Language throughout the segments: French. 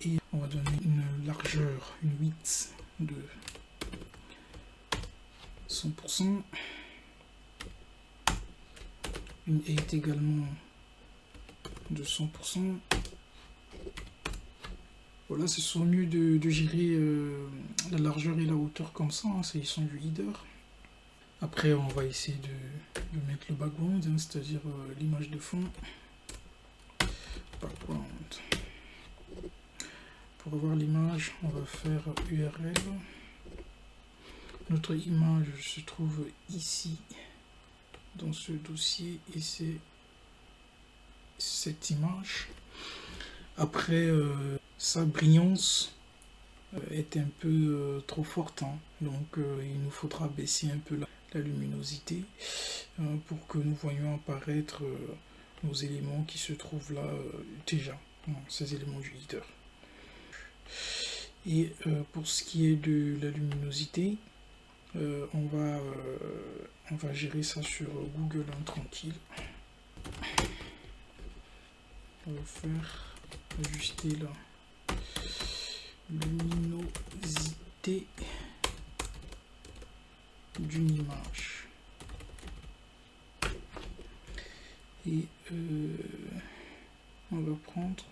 et on va donner une largeur, une width de 100%, une height également de 100%. Voilà, c'est souvent mieux de gérer la largeur et la hauteur comme ça, hein, c'est sont du header. Après, on va essayer de mettre le background, hein, c'est-à-dire l'image de fond. Background. Pour avoir l'image, on va faire URL. Notre image se trouve ici, dans ce dossier, et c'est cette image. Après, sa brillance est un peu trop forte, hein, donc il nous faudra baisser un peu la luminosité pour que nous voyions apparaître nos éléments qui se trouvent là déjà, ces éléments du header. Et pour ce qui est de la luminosité, on va gérer ça sur Google, hein, tranquille. On va faire ajuster la luminosité d'une image. Et on va prendre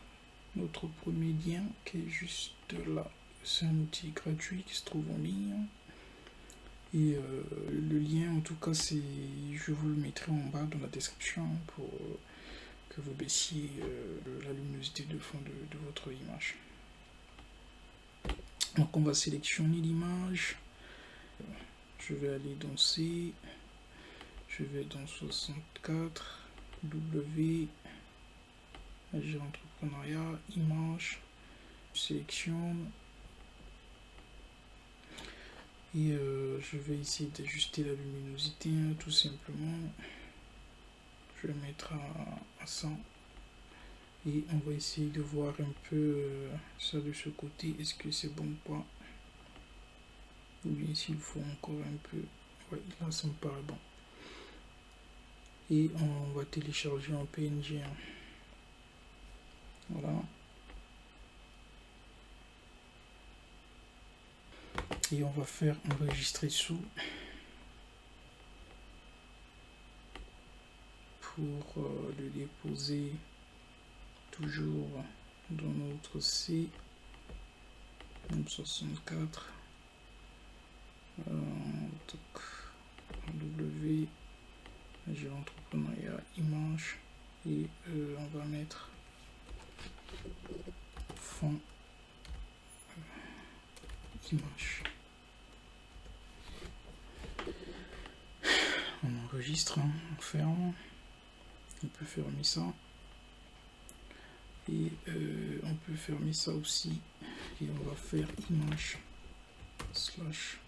notre premier lien qui est juste là. C'est un outil gratuit qui se trouve en ligne. Et le lien, en tout cas, je vous le mettrai en bas dans la description pour que vous baissiez la luminosité de fond de votre image. Donc on va sélectionner l'image. Je vais aller dans C. Je vais dans 64. W. Agir entrepreneuriat. Image. Je sélectionne. Et je vais essayer d'ajuster la luminosité, hein, tout simplement. Je vais mettre à 100. Et on va essayer de voir un peu ça de ce côté. Est-ce que c'est bon ou pas? Ou bien s'il faut encore un peu. Ouais, là ça me paraît bon. Et on va télécharger en PNG. Hein. Voilà. Et on va faire enregistrer sous pour le déposer toujours dans notre C M64 W j'ai l'entrepreneuriat image et on va mettre fond image. On enregistre, hein, on ferme, on peut fermer ça et on peut fermer ça aussi et on va faire image slash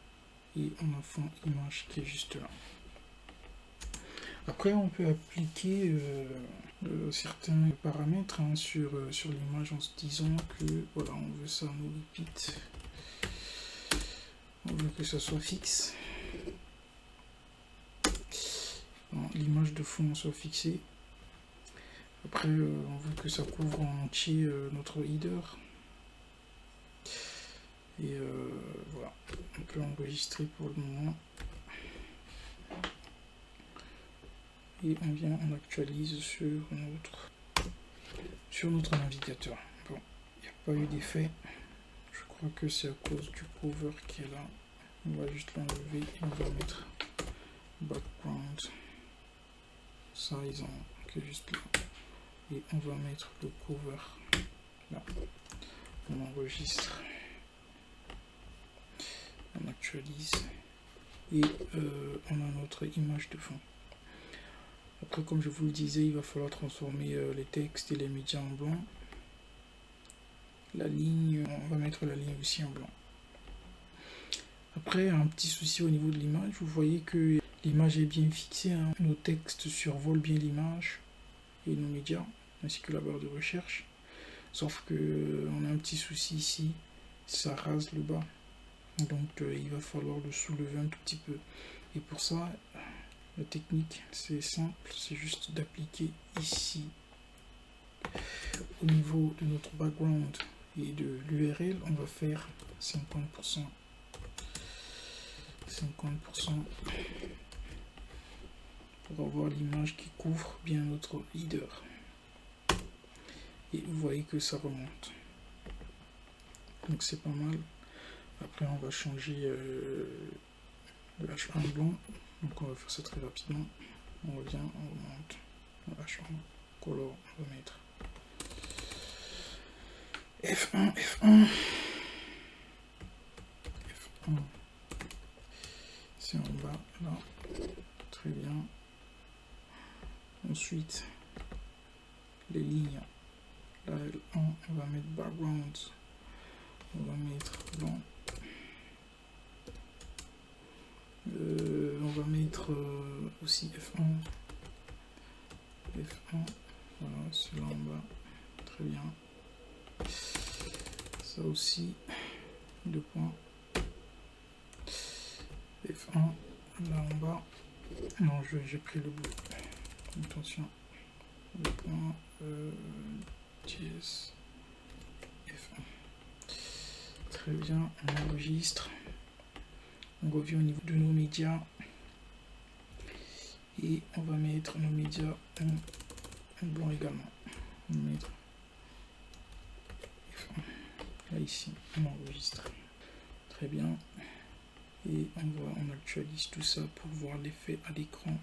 et on a fond image qui est juste là. Après on peut appliquer certains paramètres, hein, sur l'image en se disant que voilà, on veut ça no repeat, on veut que ça soit fixe, l'image de fond soit fixée. Après on veut que ça couvre en entier notre header et voilà, on peut enregistrer pour le moment et on vient, on actualise sur notre navigateur. Bon, il n'y a pas eu d'effet, je crois que c'est à cause du cover qui est là. On va juste l'enlever et on va mettre background size qui est juste là et on va mettre le cover là. On enregistre, on actualise et on a notre image de fond. Après, comme je vous le disais, il va falloir transformer les textes et les médias en blanc. La ligne, on va mettre la ligne aussi en blanc. Après, un petit souci au niveau de l'image, vous voyez que l'image est bien fixée, hein. Nos textes survolent bien l'image et nos médias, ainsi que la barre de recherche. Sauf que on a un petit souci ici, ça rase le bas. Donc il va falloir le soulever un tout petit peu. Et pour ça, la technique, c'est simple, c'est juste d'appliquer ici, au niveau de notre background Et de l'URL, on va faire 50%. 50% pour avoir l'image qui couvre bien notre header. Et vous voyez que ça remonte. Donc c'est pas mal. Après on va changer le H1 blanc. Donc on va faire ça très rapidement. On revient, on remonte. Le H1 color, on va mettre F1, F1. F1. C'est en bas, là. Très bien. Ensuite, les lignes. Là, L1, on va mettre background. On va mettre blanc. On va mettre aussi F1. F1. Voilà, celui-là en bas. Très bien. Ça aussi. 2 points. F1. Là en bas. Non, j'ai pris le bout. Attention. 2 points. TS. F1. Très bien. On enregistre. On revient au niveau de nos médias. Et on va mettre nos médias en blanc également. On va mettre F1. Là ici, on enregistre. Très bien. Et on actualise tout ça pour voir l'effet à l'écran.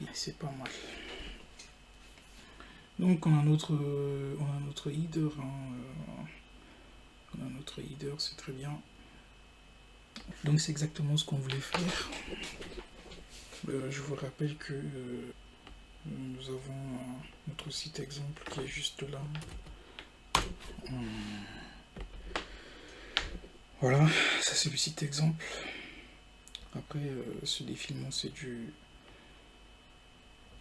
Et c'est pas mal. Donc on a notre header. On a notre header, c'est très bien. Donc c'est exactement ce qu'on voulait faire. Je vous rappelle que nous avons notre site exemple qui est juste là. Voilà, ça c'est le site exemple. Après, ce défilement c'est du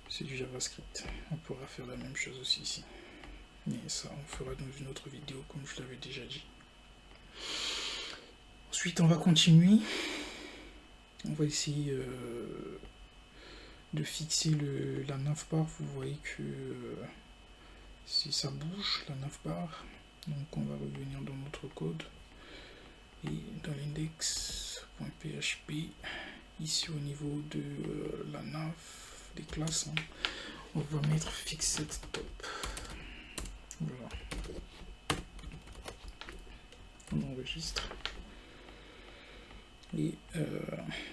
JavaScript. On pourra faire la même chose aussi ici. Mais ça, on fera dans une autre vidéo, comme je l'avais déjà dit. Ensuite, on va continuer. On va essayer de fixer la navbar. Vous voyez que si ça bouge, la navbar. Donc, on va revenir dans notre code. Et dans l'index.php, ici au niveau de la nav, des classes, on va mettre fixed top. Voilà. On enregistre. Et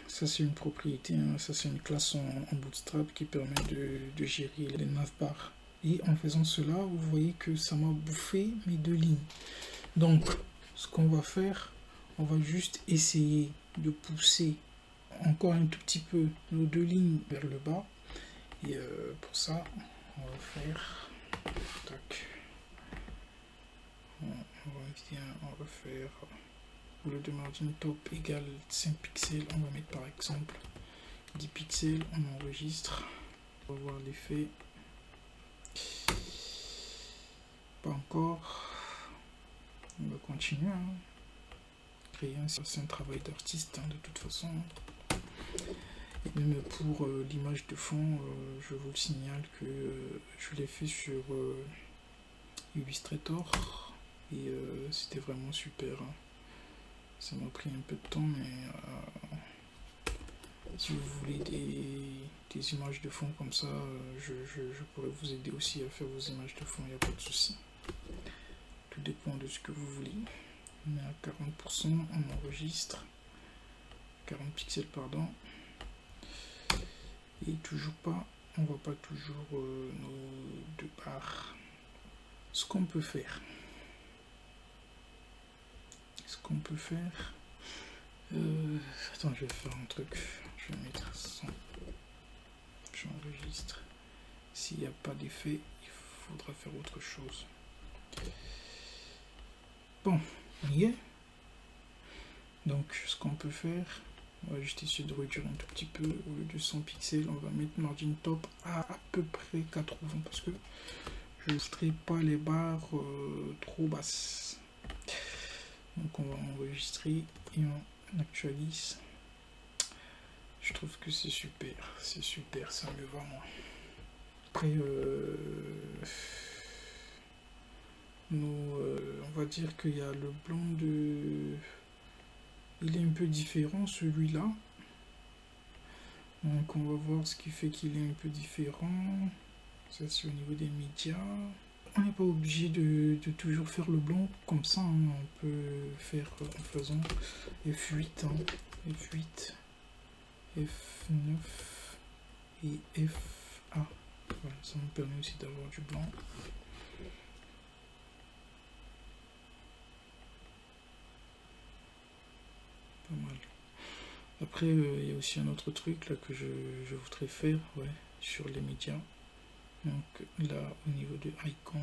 ça c'est une propriété, hein. Ça c'est une classe en Bootstrap qui permet de gérer les navbars. Et en faisant cela, vous voyez que ça m'a bouffé mes 2 lignes. Donc ce qu'on va faire, on va juste essayer de pousser encore un tout petit peu nos 2 lignes vers le bas. Et pour ça, on va faire tac. On va faire pour le de margin top égale 5 pixels, on va mettre par exemple 10 pixels, on enregistre, on va voir l'effet. Pas encore, on va continuer, hein. Créer c'est un travail d'artiste, hein, de toute façon. Et même pour l'image de fond, je vous le signale que je l'ai fait sur Illustrator et c'était vraiment super, hein. Ça m'a pris un peu de temps, mais si vous voulez des images de fond comme ça, je pourrais vous aider aussi à faire vos images de fond, il n'y a pas de souci. Tout dépend de ce que vous voulez. On est à 40%, on enregistre. 40 pixels, pardon. Et toujours pas, on voit pas toujours nos 2 barres. Ce qu'on peut faire. Attends, je vais faire un truc. Je vais mettre 100. J'enregistre. S'il n'y a pas d'effet, il faudra faire autre chose. Bon, on y est. Donc, ce qu'on peut faire, on va juste essayer de réduire un tout petit peu. Au lieu de 100 pixels, on va mettre margin top à peu près 80 parce que je ne ferai pas les barres trop basses. Donc, on va enregistrer et on actualise. Je trouve que c'est super, ça me va moi. Après, on va dire qu'il y a le blanc de... Il est un peu différent celui-là. Donc on va voir ce qui fait qu'il est un peu différent. Ça c'est au niveau des médias. On n'est pas obligé de toujours faire le blanc comme ça. Hein. On peut faire en faisant F8, hein. F8, F9 et FA. Voilà, ça me permet aussi d'avoir du blanc. Pas mal. Après, il y a aussi un autre truc là que je voudrais faire, ouais, sur les médias. Donc là, au niveau de icons,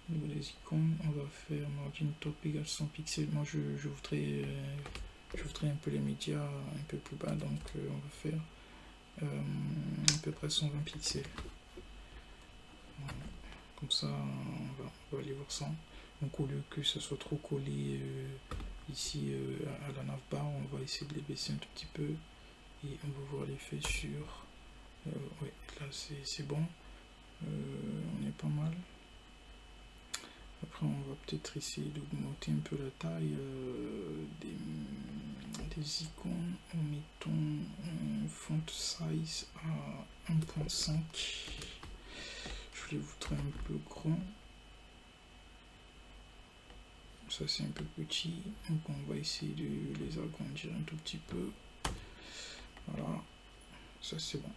au niveau des icônes, on va faire margin top égale 100 pixels. Moi, je voudrais un peu les médias un peu plus bas, donc on va faire à peu près 120 pixels. Voilà. Comme ça, on va aller voir ça. Donc au lieu que ça soit trop collé ici à la navbar, on va essayer de les baisser un tout petit peu et on va voir l'effet sur... ouais, là c'est bon, on est pas mal. Après on va peut-être essayer d'augmenter un peu la taille des icônes en mettant un font size à 1.5. Je les voudrais un peu grand. Ça c'est un peu petit, donc on va essayer de les agrandir un tout petit peu. Voilà, ça c'est bon.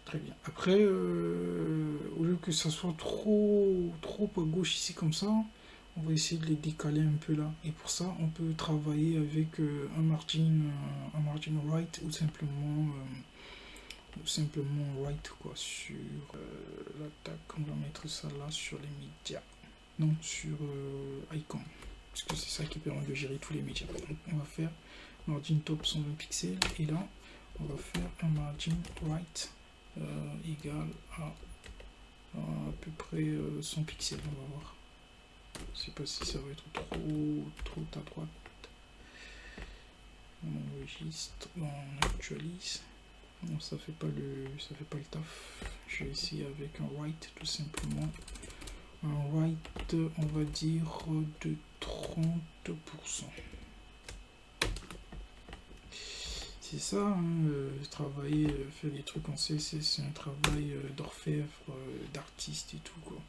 Très bien. Après, au lieu que ça soit trop à gauche ici comme ça, on va essayer de les décaler un peu là. Et pour ça, on peut travailler avec un margin right ou simplement right quoi sur l'attaque. On va mettre ça là sur les médias, non sur icon, parce que c'est ça qui permet de gérer tous les médias. Donc, on va faire margin top 120 pixels et là, on va faire un margin right égal à peu près 100 pixels. On va voir. Je sais pas si ça va être trop à droite. On enregistre, on actualise. Non, ça fait pas le taf. Je vais essayer avec un right tout simplement. Un right, on va dire de 30%. C'est ça, hein, travailler, faire des trucs en CSS, c'est un travail d'orfèvre, d'artiste et tout quoi.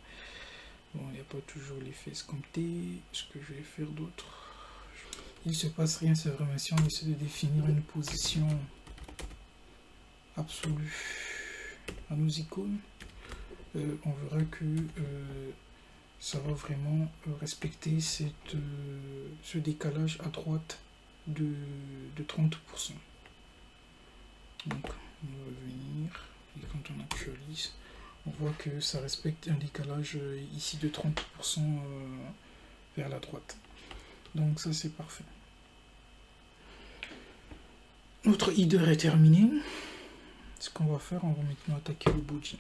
Bon, il n'y a pas toujours les fesses comme ce que je vais faire d'autre. Il se passe rien, c'est vraiment si on essaie de définir une position absolue à nos icônes, on verra que ça va vraiment respecter ce décalage à droite de 30%. Donc on va venir et quand on actualise, on voit que ça respecte un décalage ici de 30% vers la droite. Donc ça c'est parfait. Notre header est terminé. Ce qu'on va faire, on va maintenant attaquer le body.